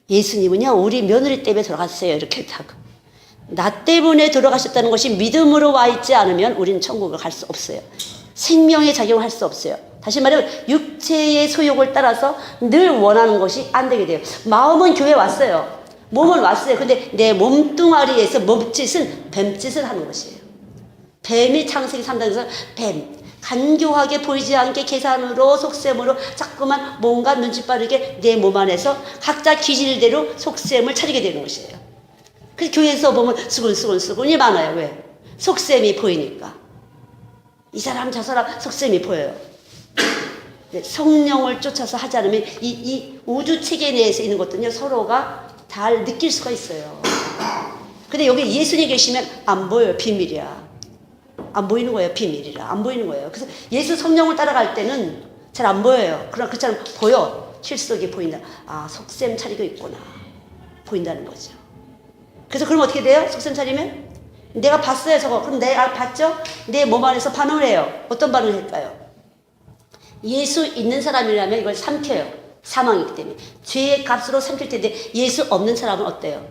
예수님은요 우리 며느리 때문에 돌아갔어요. 이렇게 하고 나 때문에 돌아가셨다는 것이 믿음으로 와 있지 않으면 우리는 천국을 갈 수 없어요. 생명의 작용을 할 수 없어요. 다시 말하면 육체의 소욕을 따라서 늘 원하는 것이 안 되게 돼요. 마음은 교회 왔어요. 몸은 왔어요. 근데 내 몸뚱아리에서 몸짓은 뱀짓을 하는 것이에요. 뱀이 창세기 3장에서 뱀. 간교하게 보이지 않게 계산으로 속셈으로 자꾸만 뭔가 눈치 빠르게 내 몸 안에서 각자 기질대로 속셈을 차리게 되는 것이에요. 그래서 교회에서 보면 수근수근이 많아요. 왜? 속셈이 보이니까. 이 사람 저 사람 속셈이 보여요. 성령을 쫓아서 하지 않으면 이 우주 체계 내에서 있는 것들은요 서로가 잘 느낄 수가 있어요. 근데 여기 예수님 계시면 안 보여요. 비밀이야. 안 보이는 거예요. 비밀이라 안 보이는 거예요. 그래서 예수 성령을 따라갈 때는 잘 안 보여요. 그러나 그렇지 않으면 보여. 실속이 보인다. 속셈 차리고 있구나. 보인다는 거죠. 그래서 그럼 어떻게 돼요? 속셈 차리면 내가 봤어요. 저거. 그럼 내가 봤죠? 내 몸 안에서 반응을 해요. 어떤 반응을 할까요? 예수 있는 사람이라면 이걸 삼켜요. 사망이기 때문에. 죄의 값으로 삼킬 텐데 예수 없는 사람은 어때요?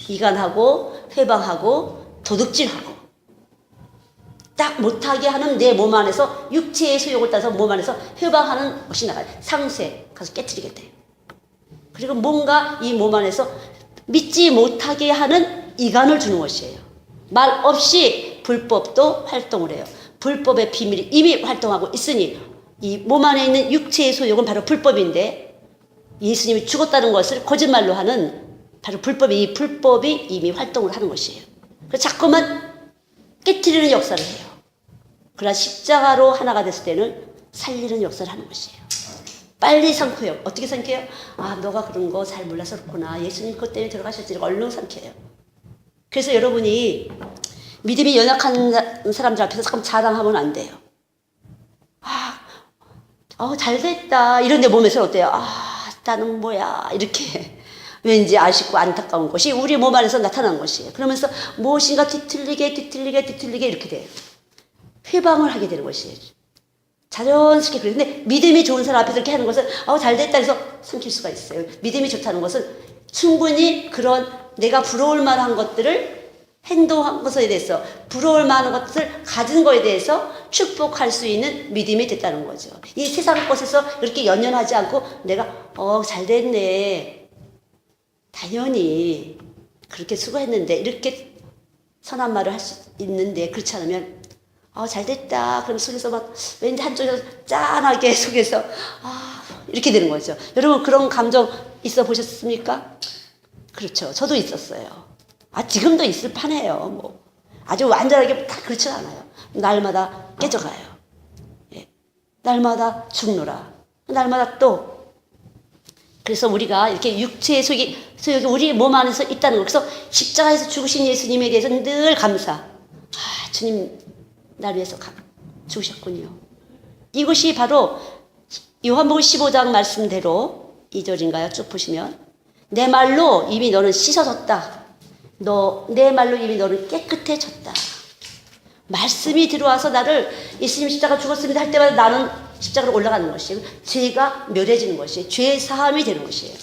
이간하고 회방하고 도둑질하고 딱 못하게 하는 내 몸 안에서 육체의 소욕을 따라서 몸 안에서 회방하는 것이 나가요. 상쇄 가서 깨트리게 돼요. 그리고 뭔가 이 몸 안에서 믿지 못하게 하는 이간을 주는 것이에요. 말 없이 불법도 활동을 해요. 불법의 비밀이 이미 활동하고 있으니 이 몸 안에 있는 육체의 소욕은 바로 불법인데 예수님이 죽었다는 것을 거짓말로 하는 바로 이 불법이 이미 활동을 하는 것이에요. 그래서 자꾸만 깨트리는 역사를 해요. 그러나 십자가로 하나가 됐을 때는 살리는 역사를 하는 것이에요. 빨리 삼켜요. 어떻게 삼켜요? 아, 너가 그런 거 잘 몰라서 그렇구나. 예수님 그것 때문에 들어가셨지. 얼른 삼켜요. 그래서 여러분이 믿음이 연약한 사람들 앞에서 잠깐 자랑하면 안 돼요. 잘 됐다. 이런데 몸에서 어때요? 나는 뭐야. 이렇게 왠지 아쉽고 안타까운 것이 우리 몸 안에서 나타난 것이에요. 그러면서 무엇인가 뒤틀리게 이렇게 돼요. 회방을 하게 되는 것이에요. 자연스럽게 그래요. 근데 믿음이 좋은 사람 앞에서 이렇게 하는 것은 잘 됐다 해서 삼킬 수가 있어요. 믿음이 좋다는 것은 충분히 그런 내가 부러울 만한 것들을 행동한 것에 대해서 부러울 만한 것을 가진 것에 대해서 축복할 수 있는 믿음이 됐다는 거죠. 이 세상 것에서 그렇게 연연하지 않고 내가 잘 됐네. 당연히 그렇게 수고했는데 이렇게 선한 말을 할 수 있는데 그렇지 않으면 잘 됐다. 그럼 속에서 막 왠지 한쪽에서 짠하게 속에서 이렇게 되는 거죠. 여러분 그런 감정 있어 보셨습니까? 그렇죠. 저도 있었어요. 지금도 있을 판이에요. 뭐 아주 완전하게 다 그렇지 않아요. 날마다 깨져가요. 예. 날마다 죽노라. 날마다 또 그래서 우리가 이렇게 육체의 소욕이 우리 몸 안에서 있다는 거. 그래서 십자가에서 죽으신 예수님에 대해서 늘 감사. 주님 날 위해서 죽으셨군요. 이것이 바로 요한복음 15장 말씀대로 2절인가요? 쭉 보시면 내 말로 이미 너는 씻어졌다. 내 말로 이미 너는 깨끗해졌다. 말씀이 들어와서 나를 예수님 십자가 죽었습니다 할 때마다 나는 십자가로 올라가는 것이에요. 죄가 멸해지는 것이에요. 죄의 사함이 되는 것이에요.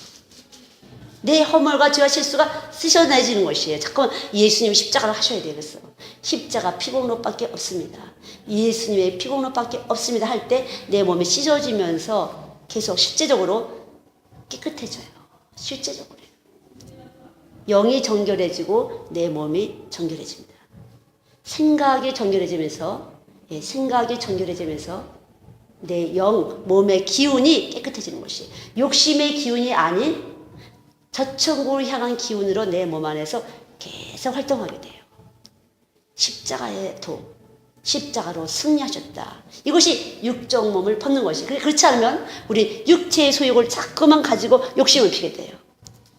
내 허물과 죄와 실수가 씻어내지는 것이에요. 잠깐만 예수님이 십자가를 하셔야 되겠어. 십자가 피공로밖에 없습니다. 예수님의 피공로밖에 없습니다 할 때 내 몸이 씻어지면서 계속 실제적으로 깨끗해져요. 실제적으로. 영이 정결해지고 내 몸이 정결해집니다. 생각이 정결해지면서 내 몸의 기운이 깨끗해지는 것이 욕심의 기운이 아닌 저천국을 향한 기운으로 내 몸 안에서 계속 활동하게 돼요. 십자가의 도, 십자가로 승리하셨다. 이것이 육적 몸을 벗는 것이. 그렇지 않으면 우리 육체의 소욕을 자꾸만 가지고 욕심을 피게 돼요.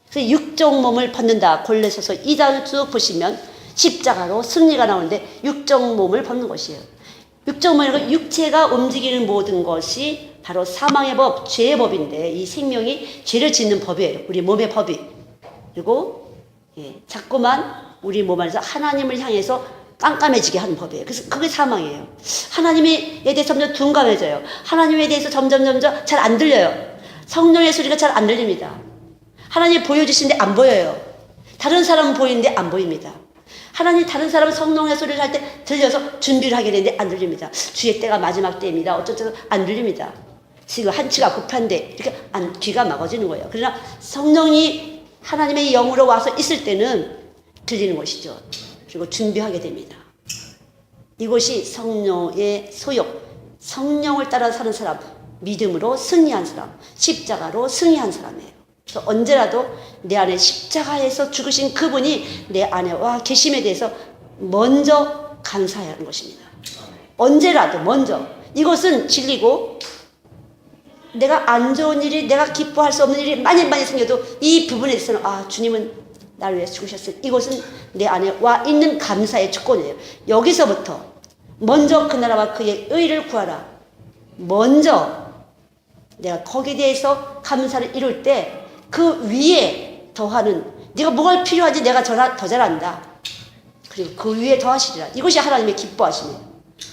그래서 육적 몸을 벗는다. 골로새서 2장을 쭉 보시면 십자가로 승리가 나오는데 육적 몸을 벗는 것이에요. 육적 몸은 육체가 움직이는 모든 것이 바로 사망의 법, 죄의 법인데 이 생명이 죄를 짓는 법이에요. 우리 몸의 법이. 그리고 자꾸만 우리 몸 안에서 하나님을 향해서 깜깜해지게 하는 법이에요. 그래서 그게 사망이에요. 하나님에 대해서 점점 둔감해져요. 하나님에 대해서 점점 잘 안 들려요. 성령의 소리가 잘 안 들립니다. 하나님 보여주시는데 안 보여요. 다른 사람은 보이는데 안 보입니다. 하나님 다른 사람은 성령의 소리를 할 때 들려서 준비를 하게 되는데 안 들립니다. 주의 때가 마지막 때입니다. 어쩌고 안 들립니다. 지금 한치가 급한데 이렇게 귀가 막아지는 거예요. 그러나 성령이 하나님의 영으로 와서 있을 때는 들리는 것이죠. 그리고 준비하게 됩니다. 이것이 성령의 소욕, 성령을 따라 사는 사람, 믿음으로 승리한 사람, 십자가로 승리한 사람이에요. 그래서 언제라도 내 안에 십자가에서 죽으신 그분이 내 안에 와 계심에 대해서 먼저 감사해야 하는 것입니다. 언제라도 먼저. 이것은 진리고 내가 안 좋은 일이 내가 기뻐할 수 없는 일이 많이 생겨도 이 부분에 대해서는 주님은 나를 위해서 죽으셨으니 이것은 내 안에 와 있는 감사의 조건이에요. 여기서부터 먼저 그 나라와 그의 의를 구하라. 먼저 내가 거기에 대해서 감사를 이룰 때 그 위에 더하는 네가 뭐가 필요한지 내가 더 잘한다. 그리고 그 위에 더하시리라. 이것이 하나님의 기뻐하심이에요.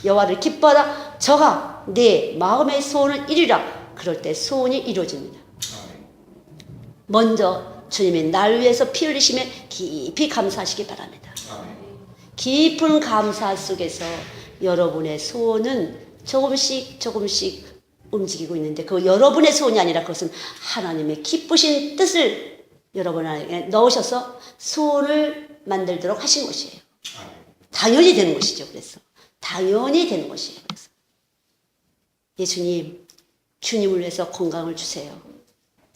여호와를 기뻐하라. 저가 내 마음의 소원을 이루라. 그럴 때 소원이 이루어집니다. 먼저 주님의 날 위해서 피 흘리심에 깊이 감사하시기 바랍니다. 깊은 감사 속에서 여러분의 소원은 조금씩 움직이고 있는데 그 여러분의 소원이 아니라 그것은 하나님의 기쁘신 뜻을 여러분 안에 넣으셔서 소원을 만들도록 하신 것이에요. 당연히 되는 것이죠. 그래서 당연히 되는 것이에요. 그래서 예수님, 주님을 위해서 건강을 주세요.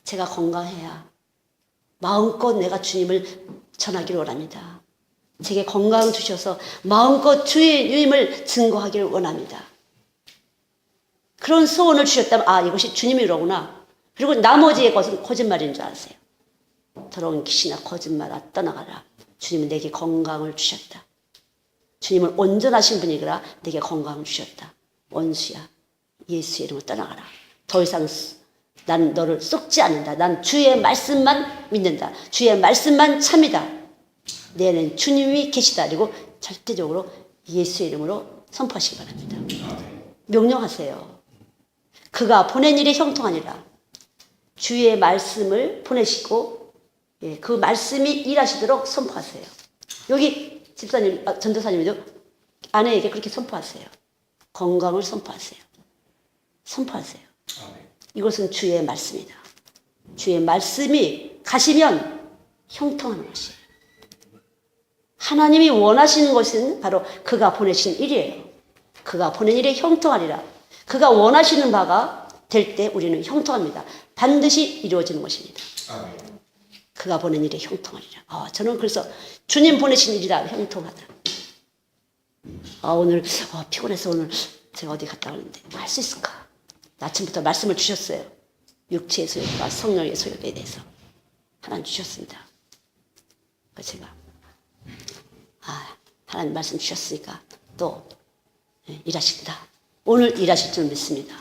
제가 건강해야 마음껏 내가 주님을 전하기를 원합니다. 제게 건강 주셔서 마음껏 주의 유임을 증거하기를 원합니다. 그런 소원을 주셨다면 이것이 주님이로구나. 그리고 나머지의 것은 거짓말인 줄 아세요. 더러운 귀신아 거짓말아 떠나가라. 주님은 내게 건강을 주셨다. 주님은 온전하신 분이라 내게 건강을 주셨다. 원수야 예수의 이름으로 떠나가라. 더 이상 난 너를 속지 않는다. 난 주의 말씀만 믿는다. 주의 말씀만 참이다. 내 안에는 주님이 계시다. 그리고 절대적으로 예수의 이름으로 선포하시기 바랍니다. 명령하세요. 그가 보낸 일이 형통하니라. 주의 말씀을 보내시고 그 말씀이 일하시도록 선포하세요. 여기 집사님, 전도사님도 아내에게 그렇게 선포하세요. 건강을 선포하세요. 선포하세요. 이것은 주의 말씀이다. 주의 말씀이 가시면 형통하는 것이에요. 하나님이 원하시는 것은 바로 그가 보내신 일이에요. 그가 보낸 일이 형통하리라. 그가 원하시는 바가 될 때 우리는 형통합니다. 반드시 이루어지는 것입니다. 그가 보낸 일이 형통하리라. 저는 그래서 주님 보내신 일이라 형통하다. 오늘 피곤해서 오늘 제가 어디 갔다 오는데 할 수 있을까? 아침부터 말씀을 주셨어요. 육체의 소욕과 성령의 소욕에 대해서 하나님 주셨습니다. 그래서 제가 하나님 말씀 주셨으니까 또 일하신다. 오늘 일하실 줄 믿습니다.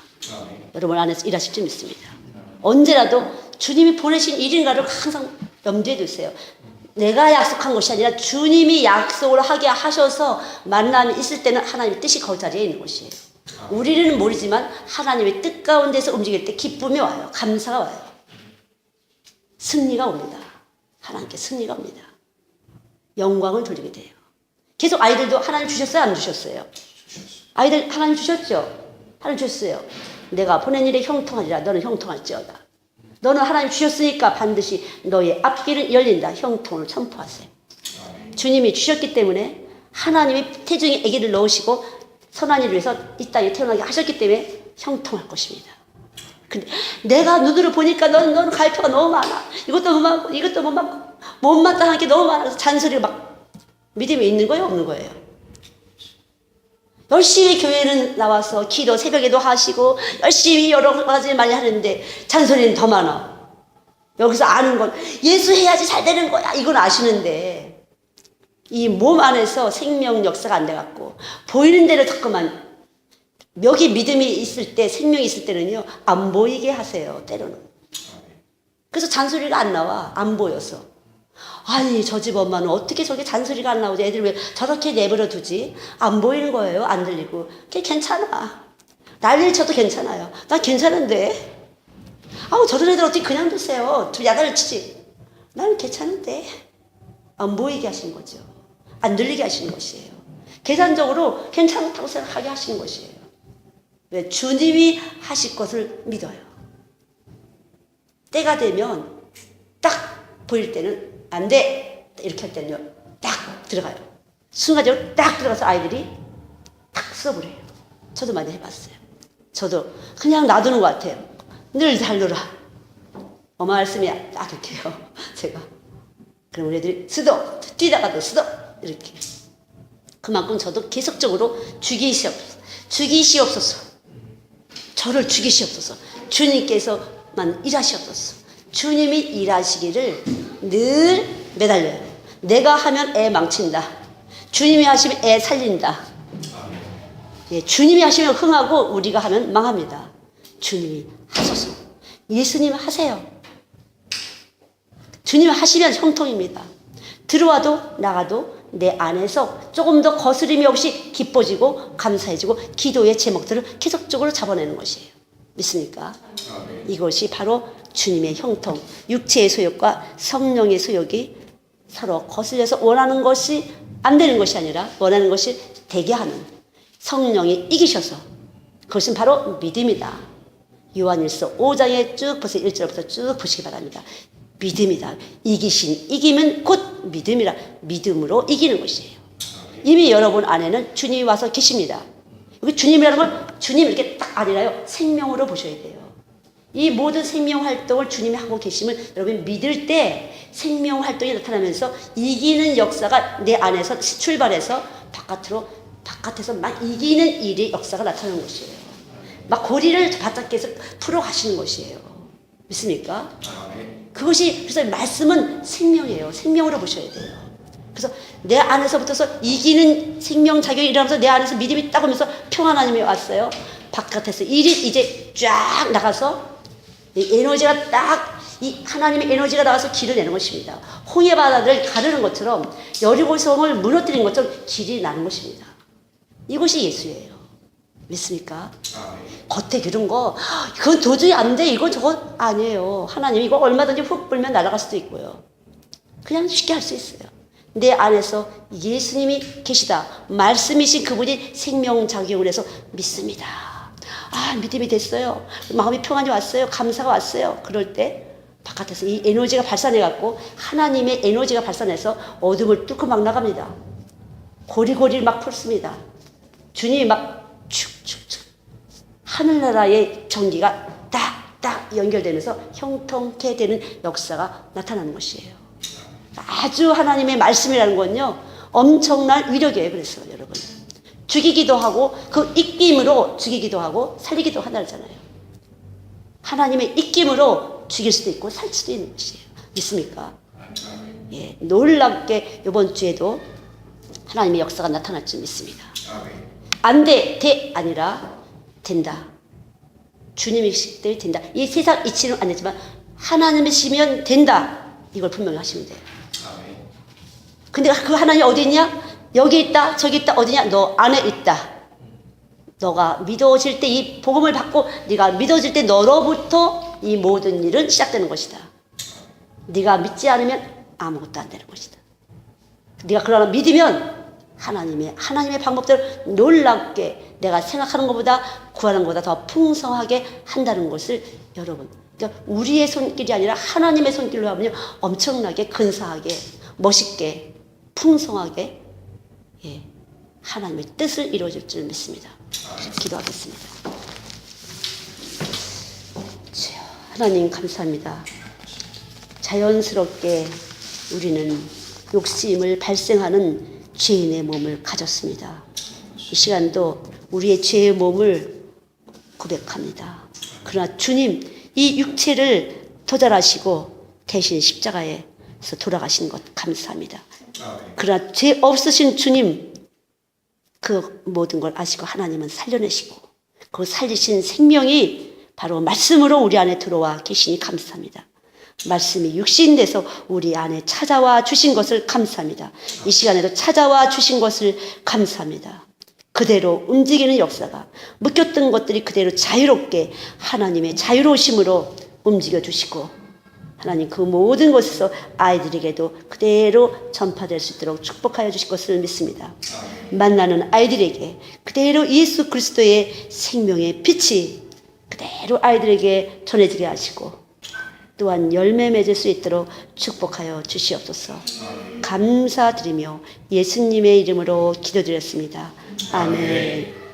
여러분 안에서 일하실 줄 믿습니다. 언제라도 주님이 보내신 일인가를 항상 염두에 두세요. 내가 약속한 것이 아니라 주님이 약속을 하게 하셔서 만남이 있을 때는 하나님의 뜻이 그 자리에 있는 것이에요. 우리는 모르지만 하나님의 뜻 가운데서 움직일 때 기쁨이 와요. 감사가 와요. 승리가 옵니다. 하나님께 승리가 옵니다. 영광을 돌리게 돼요. 계속 아이들도 하나님 주셨어요? 안 주셨어요? 아이들 하나님 주셨죠? 하나님 주셨어요. 내가 보낸 일에 형통하리라. 너는 형통할지어다. 너는 하나님 주셨으니까 반드시 너의 앞길은 열린다. 형통을 선포하세요. 주님이 주셨기 때문에 하나님이 태중에 아기를 넣으시고 선한 일을 위해서 이 땅에 태어나게 하셨기 때문에 형통할 것입니다. 근데 내가 눈으로 보니까 너는 갈표가 너무 많아. 이것도 못 맞고 이것도 못 맞고 못마땅한 게 너무 많아서 잔소리가 막 믿음이 있는 거예요? 없는 거예요? 열심히 교회는 나와서 기도 새벽에도 하시고 열심히 여러 가지 많이 하는데 잔소리는 더 많아. 여기서 아는 건 예수 해야지 잘 되는 거야. 이건 아시는데 이 몸 안에서 생명 역사가 안 돼갖고 보이는 대로 자꾸만 여기 믿음이 있을 때 생명이 있을 때는요 안 보이게 하세요. 때로는. 그래서 잔소리가 안 나와. 안 보여서. 아니 저 집 엄마는 어떻게 저게 잔소리가 안 나오지? 애들 왜 저렇게 내버려 두지? 안 보이는 거예요. 안 들리고. 그게 괜찮아. 난리를 쳐도 괜찮아요. 난 괜찮은데. 저런 애들 어떻게 그냥 두세요. 좀 야단을 치지. 나는 괜찮은데. 안 보이게 하신 거죠. 안 들리게 하시는 것이에요. 계산적으로 괜찮다고 생각하게 하시는 것이에요. 왜? 주님이 하실 것을 믿어요. 때가 되면 딱 보일 때는 안 돼. 이렇게 할 때는요. 딱 들어가요. 순간적으로 딱 들어가서 아이들이 딱 써버려요. 저도 많이 해봤어요. 저도 그냥 놔두는 것 같아요. 늘 잘 놀아. 엄마 말씀이야. 딱 이렇게 해요. 제가. 그럼 우리 애들이 쓰도 뛰다가도 쓰도 이렇게. 그만큼 저도 계속적으로 죽이시옵소서. 저를 죽이시옵소서. 주님께서만 일하시옵소서. 주님이 일하시기를 늘 매달려요. 내가 하면 애 망친다. 주님이 하시면 애 살린다. 주님이 하시면 흥하고 우리가 하면 망합니다. 주님이 하소서. 예수님 하세요. 주님이 하시면 형통입니다. 들어와도 나가도 내 안에서 조금 더 거스름이 없이 기뻐지고 감사해지고 기도의 제목들을 계속적으로 잡아내는 것이에요. 믿습니까? 이것이 바로 주님의 형통, 육체의 소욕과 성령의 소욕이 서로 거슬려서 원하는 것이 안 되는 것이 아니라 원하는 것이 되게 하는 성령이 이기셔서 그것은 바로 믿음이다. 요한일서 5장에 쭉 보세요. 1절부터 쭉 보시기 바랍니다. 믿음이다. 이기면 곧 믿음이라. 믿음으로 이기는 것이에요. 이미 여러분 안에는 주님이 와서 계십니다. 여기 주님이라는 걸 주님 이렇게 딱 아니라요. 생명으로 보셔야 돼요. 이 모든 생명 활동을 주님이 하고 계심을 여러분이 믿을 때 생명 활동이 나타나면서 이기는 역사가 내 안에서 출발해서 바깥에서 막 이기는 일의 역사가 나타나는 것이에요. 막 고리를 바닥에서 풀어 가시는 것이에요. 믿습니까? 아멘. 그것이 그래서 말씀은 생명이에요. 생명으로 보셔야 돼요. 그래서 내 안에서부터서 이기는 생명 작용이 일어나면서 내 안에서 믿음이 딱 오면서 평안하님이 왔어요. 바깥에서 일이 이제 쫙 나가서 이 에너지가 딱 이 하나님의 에너지가 나와서 길을 내는 것입니다. 홍해 바다를 가르는 것처럼 여리고 성을 무너뜨리는 것처럼 길이 나는 것입니다. 이것이 예수예요. 믿습니까? 아멘. 겉에 기른 거 그건 도저히 안 돼. 이건 저거 아니에요. 하나님 이거 얼마든지 훅 불면 날아갈 수도 있고요. 그냥 쉽게 할 수 있어요. 내 안에서 예수님이 계시다. 말씀이신 그분이 생명작용을 해서 믿습니다. 아, 믿음이 됐어요. 마음이 평안이 왔어요. 감사가 왔어요. 그럴 때 바깥에서 이 에너지가 발산해갖고 하나님의 에너지가 발산해서 어둠을 뚫고 막 나갑니다. 고리고리를 막 풀습니다. 주님이 막 축축축 하늘나라의 전기가 딱딱 연결되면서 형통케 되는 역사가 나타나는 것이에요. 아주 하나님의 말씀이라는 건요 엄청난 위력이에요. 그래서 여러분 죽이기도 하고 그 입김으로 죽이기도 하고 살리기도 한다잖아요. 하나님의 입김으로 죽일 수도 있고 살 수도 있는 것이에요. 믿습니까? 예, 놀랍게 이번 주에도 하나님의 역사가 나타날 줄 믿습니다. 안 돼, 돼 아니라 된다. 주님이실 때 된다. 이 세상 이치는 안 되지만 하나님이시면 된다. 이걸 분명히 하시면 돼요. 근데 그 하나님 어디 있냐? 여기 있다, 저기 있다, 어디냐? 너 안에 있다. 너가 믿어질 때 이 복음을 받고 네가 믿어질 때 너로부터 이 모든 일은 시작되는 것이다. 네가 믿지 않으면 아무것도 안 되는 것이다. 네가 그러나 믿으면 하나님의 방법대로 놀랍게 내가 생각하는 것보다 구하는 것보다 더 풍성하게 한다는 것을 여러분 그러니까 우리의 손길이 아니라 하나님의 손길로 하면 엄청나게 근사하게 멋있게 풍성하게 예, 하나님의 뜻을 이루어질 줄 믿습니다. 기도하겠습니다. 주여, 하나님 감사합니다. 자연스럽게 우리는 욕심을 발생하는 죄인의 몸을 가졌습니다. 이 시간도 우리의 죄의 몸을 고백합니다. 그러나 주님 이 육체를 도달하시고 대신 십자가에서 돌아가신 것 감사합니다. 그러나 죄 없으신 주님 그 모든 걸 아시고 하나님은 살려내시고 그 살리신 생명이 바로 말씀으로 우리 안에 들어와 계시니 감사합니다. 말씀이 육신돼서 우리 안에 찾아와 주신 것을 감사합니다. 이 시간에도 찾아와 주신 것을 감사합니다. 그대로 움직이는 역사가 묶였던 것들이 그대로 자유롭게 하나님의 자유로우심으로 움직여 주시고 하나님 그 모든 것에서 아이들에게도 그대로 전파될 수 있도록 축복하여 주실 것을 믿습니다. 만나는 아이들에게 그대로 예수 그리스도의 생명의 빛이 그대로 아이들에게 전해지게 하시고 또한 열매 맺을 수 있도록 축복하여 주시옵소서. 감사드리며 예수님의 이름으로 기도드렸습니다. 아멘.